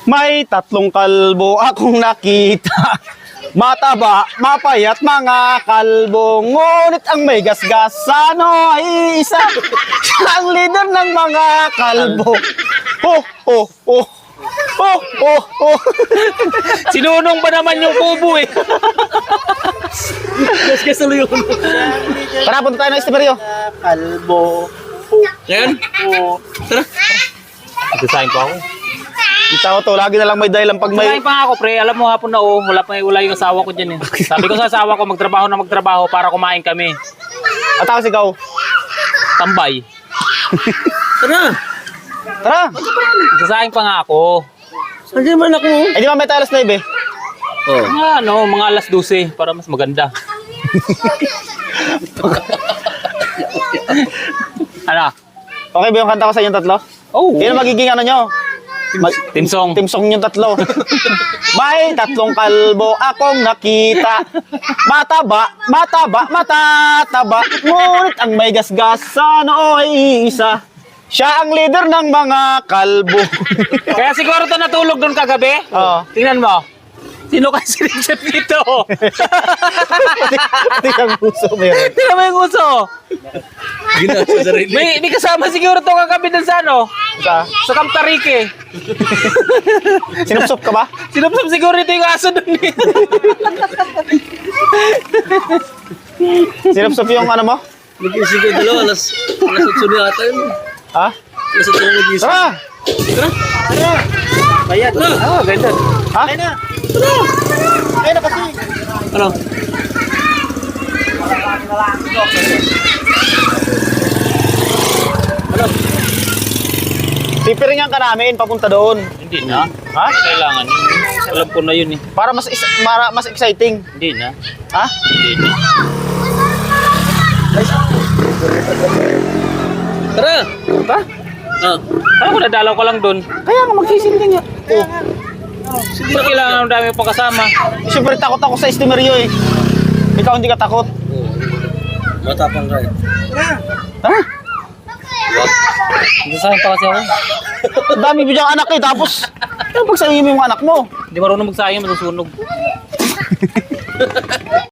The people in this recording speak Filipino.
May tatlong kalbo akong nakita. Mataba, mapayat mga kalbo. Ngunit ang may gasgasano ay isa. Siya ang leader ng mga kalbo. Oh, oh, oh. Oh, oh, oh. Sinunong ba naman yung kubo eh? Gasgasalo yun. Tara, punta tayo ng Estemerio. Kalbo. Yan? Tara. Design pa ako. Kita ko to, lagi na lang may dahilan pag may... Design pa nga ako, pre. Alam mo hapon na wala yung asawa ko dyan eh. Sabi ko sa asawa ko, magtrabaho para kumain kami. At ako sigaw. Tambay. Tara. Tara! Design pa nga ako. Andiyan man ako. Eh di ba may tayo alas 9 eh? Oh. Mga alas 12 para mas maganda. Ano? Okay ba yung kanta ko sa inyong tatlo? Oh, Yun ang magiging ano nyo? team song. Team song yung tatlo. May tatlong kalbo akong nakita. Mataba, matataba. Ngunit ang may gasgasan ay isa. Siya ang leader ng mga kalbo. Kaya siguro to natulog doon kagabi. Oo. Tingnan mo. Sino kasi sinipsip nito? Pati ang puso meron. Tingnan mo yung uso. Ginawa sa sarili. May kasama siguro to kagabi doon sa ano? Sa Camtarike. Sinupsop ka ba? Sinupsop siguro ito yung aso doon eh. Sinupsop yung ano mo? Nag-isip ko dalawa. Alas 8 na ata yun. Ha? Alas 8 na nag-isip. Tara! Bayad. Oh, ganda. Ha? Ayun na! Ayun na kasi! Ano? Pipiringan ka namin papunta doon. Hindi na. Ha? Kailangan yun. Alam ko na yun eh. Para mas exciting. Hindi na. Ha? Hindi na. Tara. Ha? Ah. Alam ko nadalaw ka lang doon. Kaya nga magsisinding nga. Oh. Hindi na kailangan ng dami pang kasama. Siyempre takot ako sa Estemerio eh. Ikaw hindi ka takot. Oh. Matapang ka eh. Ha? Design pa kasi ako. Ang dami bidyang anak eh. Tapos, ano pagsabihin mo yung anak mo? Hindi marunong magsayang, masusunog.